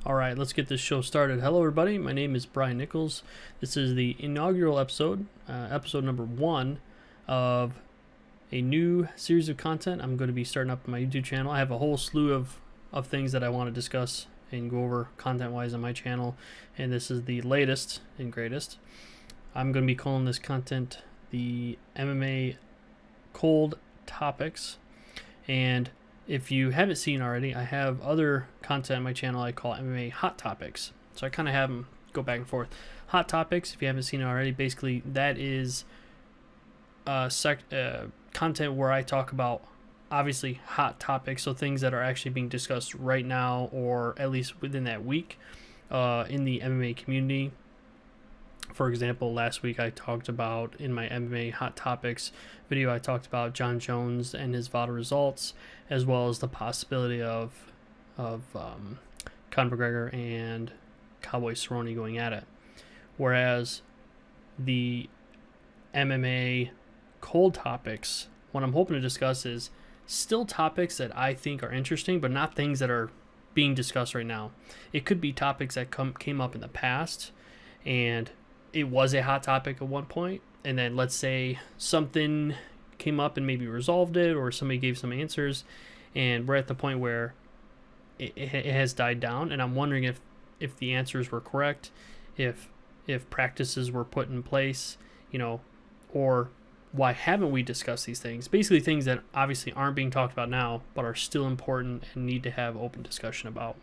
All right, let's get this show started. Hello, everybody. My name is Brian Nichols. This is the inaugural episode, episode number 1 of a new series of content I'm going to be starting up on my YouTube channel. I have a whole slew of things that I want to discuss and go over content-wise on my channel, and this is the latest and greatest. I'm going to be calling this content the MMA Cold Topics, and if you haven't seen already, I have other content on my channel I call MMA Hot Topics. So I kind of have them go back and forth. Hot Topics, if you haven't seen it already, basically that is content where I talk about obviously hot topics, so things that are actually being discussed right now or at least within that week in the MMA community. For example, last week I talked about, in my MMA Hot Topics video, I talked about John Jones and his VADA results, as well as the possibility of Conor McGregor and Cowboy Cerrone going at it. Whereas the MMA Cold Topics, what I'm hoping to discuss is still topics that I think are interesting, but not things that are being discussed right now. It could be topics that came up in the past, and it was a hot topic at one point, and then let's say something came up and maybe resolved it, or somebody gave some answers, and we're at the point where it has died down, and I'm wondering if the answers were correct, if practices were put in place, or why haven't we discussed these things? Basically things that obviously aren't being talked about now, but are still important and need to have open discussion about.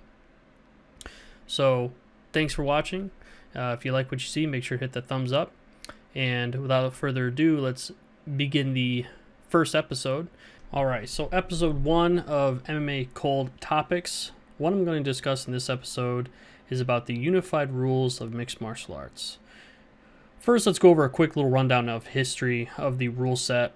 So thanks for watching. If you like what you see, make sure to hit the thumbs up. And without further ado, let's begin the first episode. All right, so episode 1 of MMA Cold Topics. What I'm going to discuss in this episode is about the unified rules of mixed martial arts. First, let's go over a quick little rundown of history of the rule set.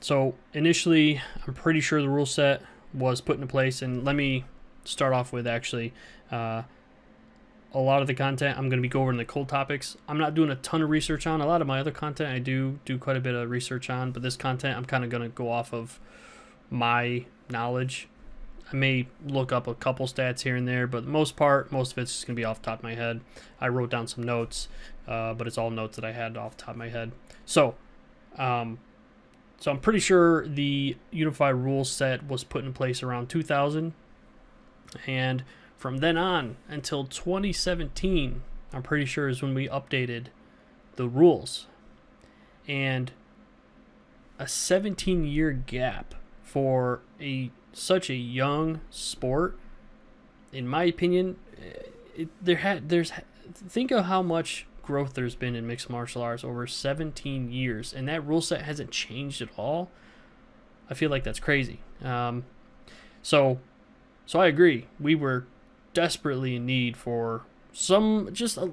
So initially, I'm pretty sure the rule set was put into place, and let me start off with actually a lot of the content I'm going to be going over in the cold topics. I'm not doing a ton of research on. A lot of my other content I do quite a bit of research on, but this content I'm kind of going to go off of my knowledge. I may look up a couple stats here and there, but the most of it's just going to be off the top of my head. I wrote down some notes, but it's all notes that I had off the top of my head. So I'm pretty sure the unified rule set was put in place around 2000, and from then on until 2017, I'm pretty sure is when we updated the rules. And a 17-year gap for such a young sport, in my opinion, think of how much growth there's been in mixed martial arts over 17 years, and that rule set hasn't changed at all. I feel like that's crazy. So I agree. We were desperately in need for some,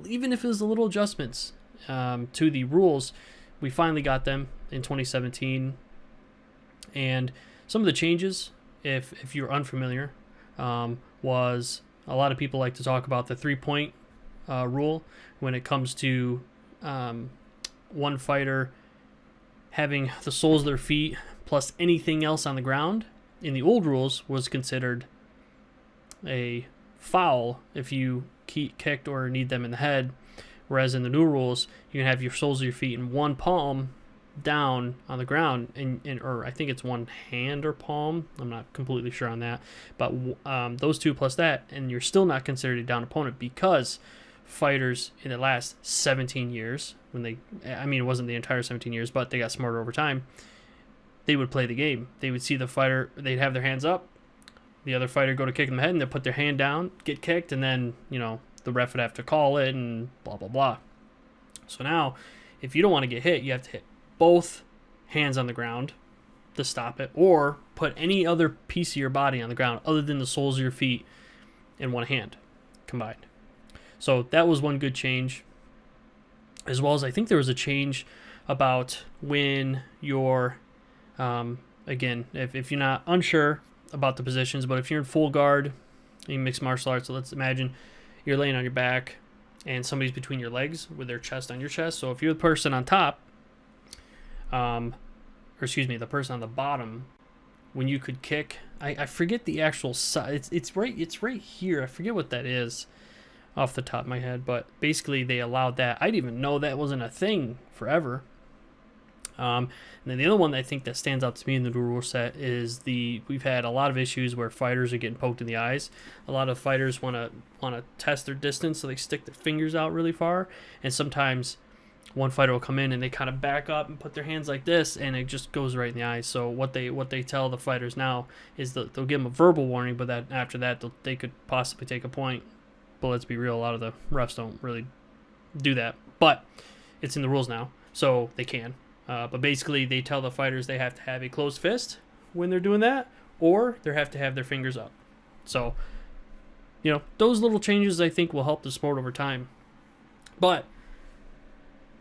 even if it was a little adjustments to the rules. We finally got them in 2017, and some of the changes, if you're unfamiliar, was a lot of people like to talk about the 3-point rule when it comes to one fighter having the soles of their feet plus anything else on the ground. In the old rules was considered a foul if you kicked or kneed them in the head, whereas in the new rules you can have your soles of your feet in one palm down on the ground, or I think it's one hand or palm, I'm not completely sure on that, but those two plus that, and you're still not considered a down opponent, because fighters in the last 17 years, it wasn't the entire 17 years, but they got smarter over time, they would play the game. They would see the fighter, they'd have their hands up, the other fighter go to kick them in the head, and they'll put their hand down, get kicked, and then, the ref would have to call it, and blah, blah, blah. So now, if you don't want to get hit, you have to hit both hands on the ground to stop it, or put any other piece of your body on the ground other than the soles of your feet in one hand combined. So that was one good change. As well as I think there was a change about when you're, again, if you're not unsure about the positions, but if you're in full guard in mixed martial arts, so let's imagine you're laying on your back and somebody's between your legs with their chest on your chest. So if you're the person on top, the person on the bottom when you could kick. I forget the actual size. It's right here. I forget what that is off the top of my head, but basically they allowed that. I didn't even know that wasn't a thing forever. And then the other one that I think that stands out to me in the new rule set is we've had a lot of issues where fighters are getting poked in the eyes. A lot of fighters want to test their distance, so they stick their fingers out really far, and sometimes one fighter will come in and they kind of back up and put their hands like this, and it just goes right in the eyes. So what they tell the fighters now is that they'll give them a verbal warning, but that after that they could possibly take a point. But let's be real, a lot of the refs don't really do that. But it's in the rules now, so they can. But basically, they tell the fighters they have to have a closed fist when they're doing that, or they have to have their fingers up. So, those little changes I think will help the sport over time. But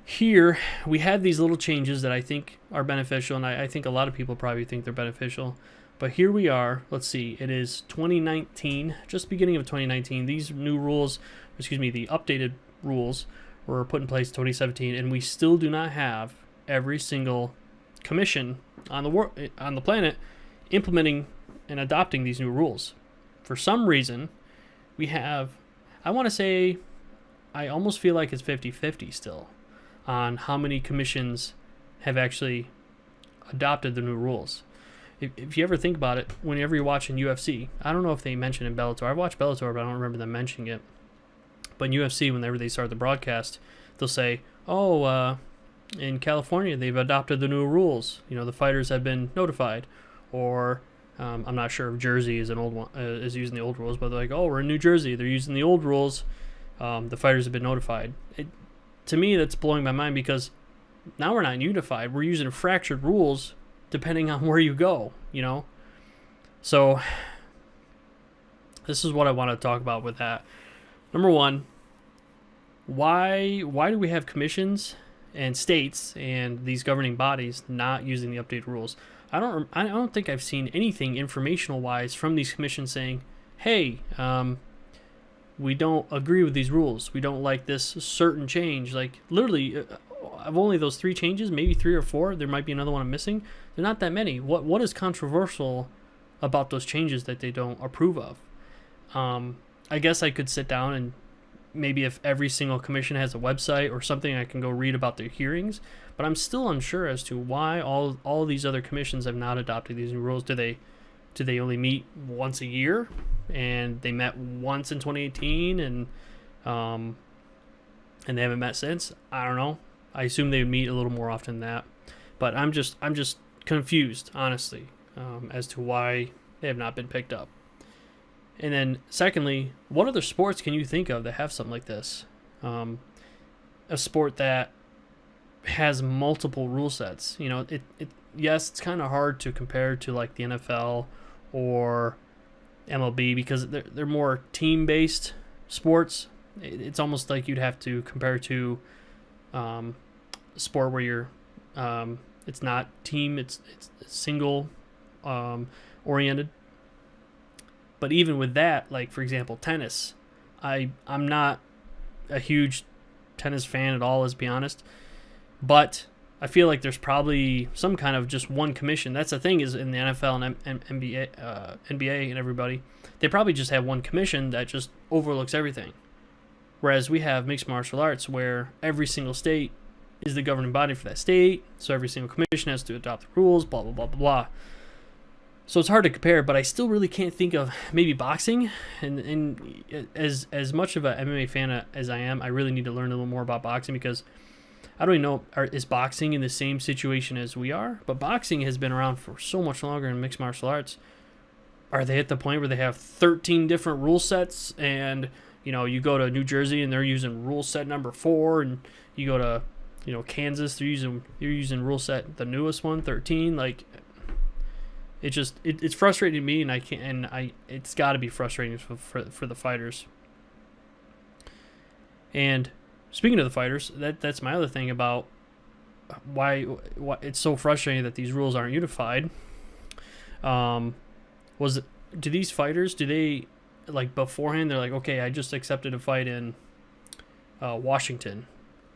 here, we have these little changes that I think are beneficial, and I think a lot of people probably think they're beneficial. But here we are. Let's see. It is 2019, just beginning of 2019. These new rules, the updated rules were put in place in 2017, and we still do not have every single commission on the planet implementing and adopting these new rules. For some reason, we have, I want to say, I almost feel like it's 50-50 still on how many commissions have actually adopted the new rules. If you ever think about it, whenever you're watching UFC, I don't know if they mention in Bellator. I've watched Bellator, but I don't remember them mentioning it. But in UFC, whenever they start the broadcast, they'll say, in California, they've adopted the new rules. The fighters have been notified. Or I'm not sure if Jersey is is using the old rules, but they're like, we're in New Jersey. They're using the old rules. The fighters have been notified. To me, that's blowing my mind because now we're not unified. We're using fractured rules depending on where you go. So this is what I want to talk about with that. Number one, why do we have commissions and states and these governing bodies not using the updated rules? I don't think I've seen anything informational wise from these commissions saying, hey, we don't agree with these rules. We don't like this certain change. Like literally, of only those 3 changes, maybe 3 or 4, there might be another one I'm missing. They're not that many. What is controversial about those changes that they don't approve of? I guess I could sit down and maybe if every single commission has a website or something, I can go read about their hearings. But I'm still unsure as to why all these other commissions have not adopted these new rules. Do they only meet once a year? And they met once in 2018 and they haven't met since? I don't know. I assume they would meet a little more often than that. But I'm just confused, honestly, as to why they have not been picked up. And then, secondly, what other sports can you think of that have something like this? A sport that has multiple rule sets. Yes, it's kind of hard to compare to like the NFL or MLB because they're more team-based sports. It's almost like you'd have to compare to a sport where you're it's not team, it's single oriented. But even with that, like for example, tennis, I'm not a huge tennis fan at all, let's be honest. But I feel like there's probably some kind of just one commission. That's the thing is in the NFL and NBA and everybody, they probably just have one commission that just overlooks everything. Whereas we have mixed martial arts where every single state is the governing body for that state. So every single commission has to adopt the rules, blah, blah, blah, blah, blah. So it's hard to compare, but I still really can't think of maybe boxing. And as much of an MMA fan as I am, I really need to learn a little more about boxing because I don't even know, is boxing in the same situation as we are? But boxing has been around for so much longer in mixed martial arts. Are they at the point where they have 13 different rule sets and, you go to New Jersey and they're using rule set number 4 and you go to, Kansas, they're using rule set, the newest one, 13, like... It's frustrating to me, and it's got to be frustrating for the fighters. And speaking of the fighters, that's my other thing about why it's so frustrating that these rules aren't unified. Do these fighters, do they like beforehand? They're like, okay, I just accepted a fight in Washington.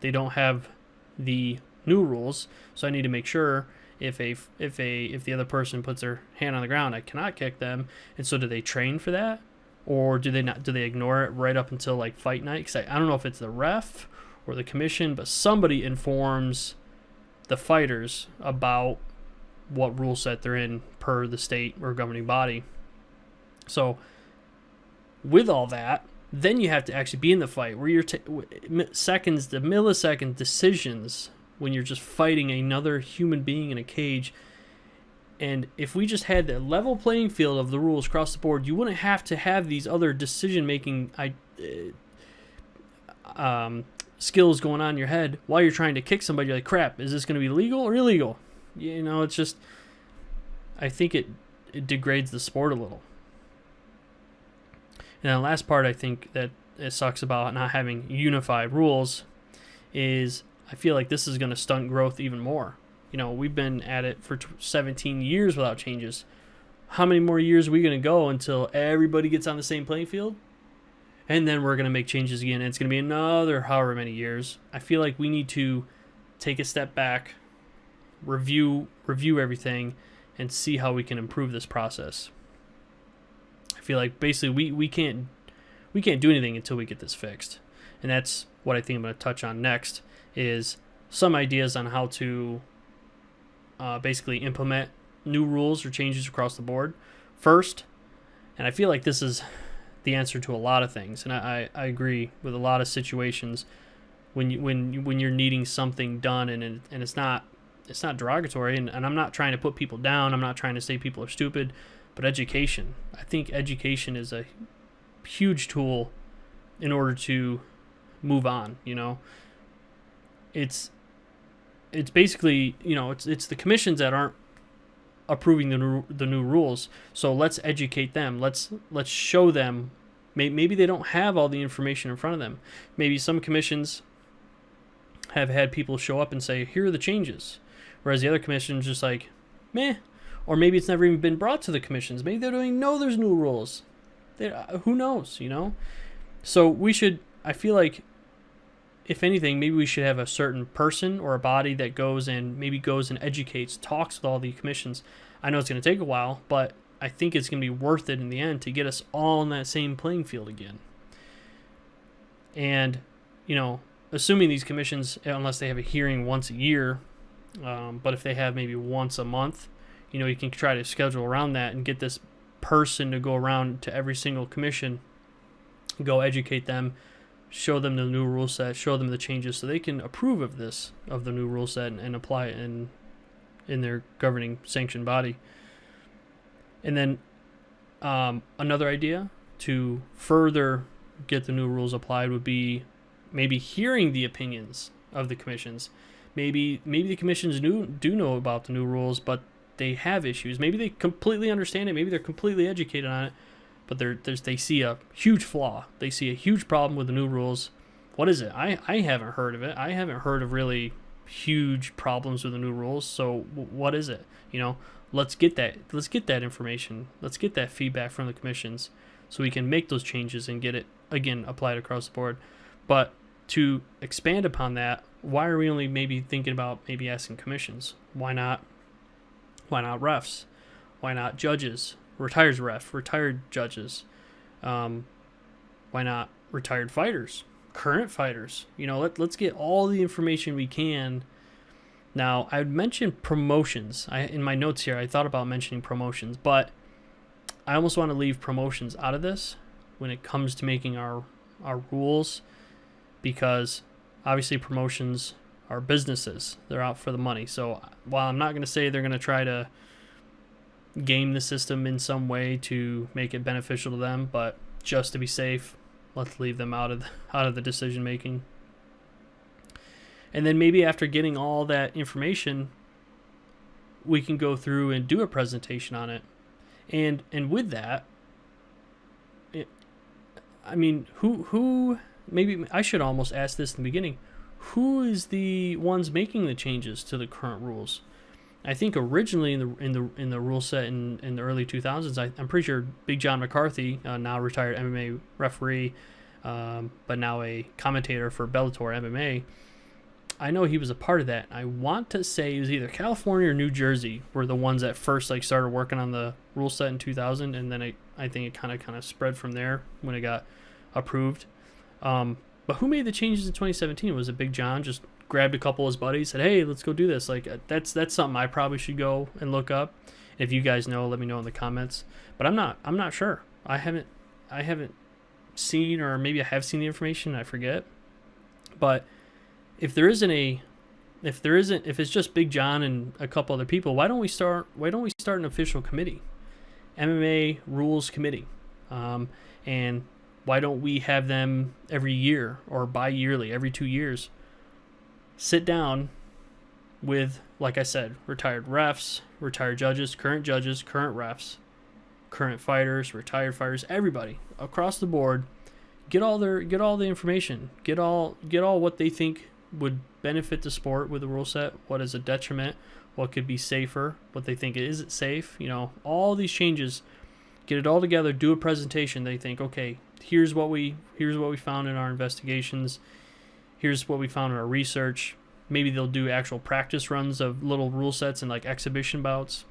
They don't have the new rules, so I need to make sure. If the other person puts their hand on the ground, I cannot kick them. And so do they train for that, or do they ignore it right up until like fight night? Because I don't know if it's the ref or the commission, but somebody informs the fighters about what rule set they're in per the state or governing body. So with all that, then you have to actually be in the fight where you're seconds, the millisecond decisions when you're just fighting another human being in a cage. And if we just had the level playing field of the rules across the board, you wouldn't have to have these other decision-making skills going on in your head while you're trying to kick somebody. You're like, crap, is this going to be legal or illegal? It's just, I think it degrades the sport a little. And the last part I think that it sucks about not having unified rules is I feel like this is going to stunt growth even more. We've been at it for 17 years without changes. How many more years are we going to go until everybody gets on the same playing field? And then we're going to make changes again, and it's going to be another however many years. I feel like we need to take a step back, review everything, and see how we can improve this process. I feel like basically we can't do anything until we get this fixed. And that's what I think I'm going to touch on next, is some ideas on how to basically implement new rules or changes across the board first. And I feel like this is the answer to a lot of things, and I agree with a lot of situations when you're needing something done, and it's not derogatory, and I'm not trying to put people down. I'm not trying to say people are stupid, but education. I think education is a huge tool in order to move on. It's basically it's the commissions that aren't approving the new rules. So let's educate them. Let's show them. Maybe they don't have all the information in front of them. Maybe some commissions have had people show up and say, here are the changes, whereas the other commission's just like, meh. Or maybe it's never even been brought to the commissions. Maybe they don't even know there's new rules. Who knows, So I feel like, if anything, maybe we should have a certain person or a body that goes and educates, talks with all the commissions. I know it's going to take a while, but I think it's going to be worth it in the end to get us all on that same playing field again. And, assuming these commissions, unless they have a hearing once a year, but if they have maybe once a month, you can try to schedule around that and get this person to go around to every single commission, go educate them, show them the new rule set, show them the changes so they can approve of the new rule set and apply it in their governing sanctioned body. And then another idea to further get the new rules applied would be maybe hearing the opinions of the commissions. Maybe the commissions do know about the new rules, but they have issues. Maybe they completely understand it. Maybe they're completely educated on it, but they see a huge flaw. They see a huge problem with the new rules. What is it? I haven't heard of it. I haven't heard of really huge problems with the new rules. So what is it? Let's get that information. Let's get that feedback from the commissions so we can make those changes and get it again applied across the board. But to expand upon that, why are we only maybe thinking about maybe asking commissions? Why not refs? Why not judges? Retired judges. Why not retired fighters? Current fighters? Let's get all the information we can. Now, I would mention promotions. In my notes here, I thought about mentioning promotions, but I almost want to leave promotions out of this when it comes to making our rules, because obviously promotions are businesses. They're out for the money. So while I'm not going to say they're going to try to game the system in some way to make it beneficial to them, but just to be safe, let's leave them out of the decision making. And then maybe after getting all that information, we can go through and do a presentation on it. And with that, who maybe I should almost ask this in the beginning. Who is the ones making the changes to the current rules? I think originally in the rule set in the early 2000s, I'm pretty sure Big John McCarthy, now retired MMA referee, but now a commentator for Bellator MMA, I know he was a part of that. I want to say it was either California or New Jersey were the ones that first like started working on the rule set in 2000, and then I think it kind of spread from there when it got approved. But who made the changes in 2017? Was it Big John? Just grabbed a couple of his buddies, said, "Hey, let's go do this." Like that's something I probably should go and look up. If you guys know, let me know in the comments. But I'm not sure. I haven't seen, or maybe I have seen the information. I forget. But if it's just Big John and a couple other people, why don't we start an official committee, MMA rules committee, and why don't we have them every year or bi-yearly, every 2 years, sit down with, like I said, retired refs, retired judges, current refs, current fighters, retired fighters, everybody across the board, get all the information, get all what they think would benefit the sport with the rule set, what is a detriment, what could be safer, what they think is it safe, all these changes, get it all together, do a presentation. They think, okay, here's what we found in our investigations, here's what we found in our research. Maybe they'll do actual practice runs of little rule sets and like exhibition bouts,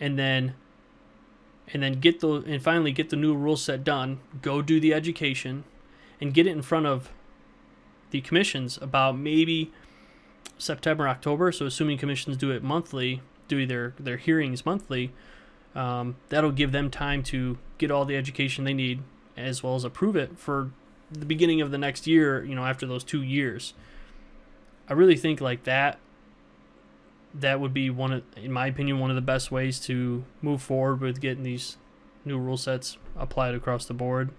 and then finally get the new rule set done, go do the education, and get it in front of the commissions about maybe September, October. So assuming commissions do it monthly, do their hearings monthly, that'll give them time to get all the education they need, as well as approve it for the beginning of the next year, after those 2 years. I really think like that would be in my opinion, one of the best ways to move forward with getting these new rule sets applied across the board.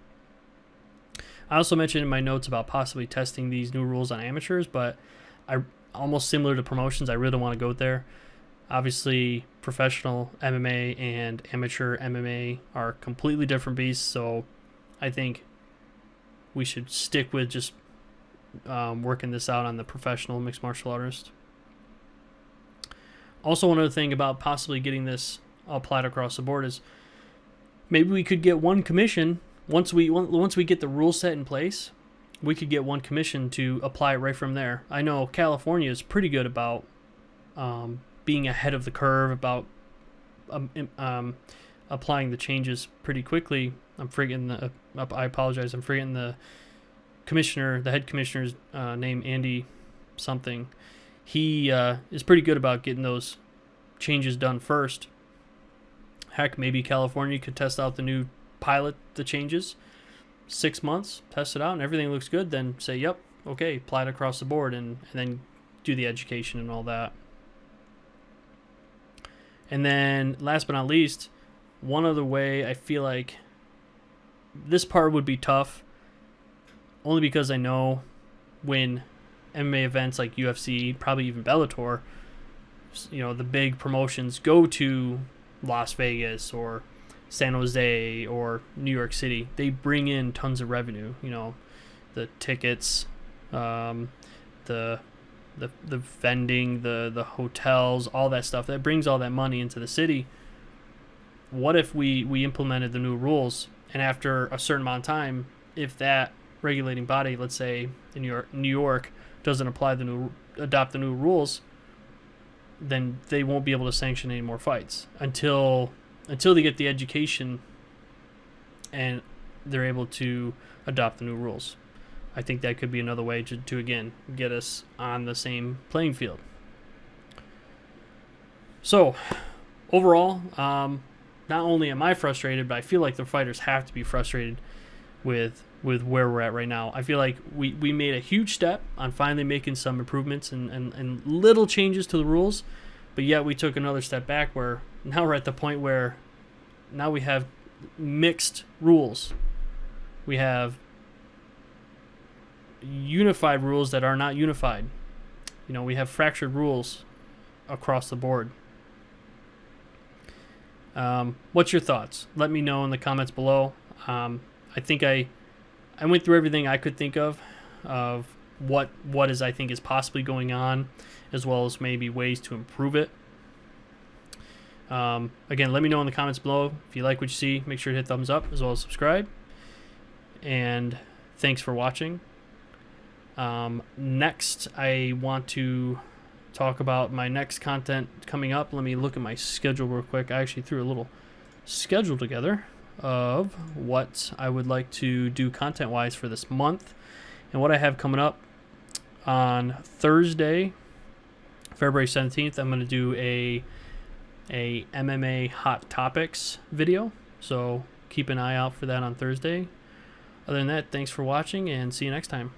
I also mentioned in my notes about possibly testing these new rules on amateurs, but almost similar to promotions, I really don't want to go there. Obviously, professional MMA and amateur MMA are completely different beasts, so I think we should stick with just working this out on the professional mixed martial artist. Also, one other thing about possibly getting this applied across the board is maybe we could get one commission. Once we get the rule set in place, we could get one commission to apply it right from there. I know California is pretty good about being ahead of the curve, about applying the changes pretty quickly. I apologize. I'm forgetting the head commissioner's name, Andy something. He is pretty good about getting those changes done first. Heck, maybe California could test out the changes, 6 months, test it out, and everything looks good, then say, yep, okay, apply it across the board, and then do the education and all that. And then, last but not least, one other way I feel like this part would be tough, only because I know when MMA events like UFC, probably even Bellator, the big promotions go to Las Vegas or San Jose or New York City, they bring in tons of revenue. The tickets, the vending, the hotels, all that stuff. That brings all that money into the city. What if we implemented the new rules, and after a certain amount of time, if that regulating body, let's say in New York, doesn't adopt the new rules, then they won't be able to sanction any more fights until they get the education and they're able to adopt the new rules. I think that could be another way to again, get us on the same playing field. So, overall, not only am I frustrated, but I feel like the fighters have to be frustrated with where we're at right now. I feel like we made a huge step on finally making some improvements and little changes to the rules, but yet we took another step back where now we're at the point where now we have mixed rules. We have unified rules that are not unified. We have fractured rules across the board. What's your thoughts? Let me know in the comments below. I think I went through everything I could think of what I think is possibly going on, as well as maybe ways to improve it. Again, let me know in the comments below. If you like what you see, make sure to hit thumbs up as well as subscribe. And thanks for watching. Next, I want to talk about my next content coming up. Let me look at my schedule real quick. I actually threw a little schedule together of what I would like to do content-wise for this month. And what I have coming up on Thursday, February 17th, I'm going to do a MMA Hot Topics video. So keep an eye out for that on Thursday. Other than that, thanks for watching and see you next time.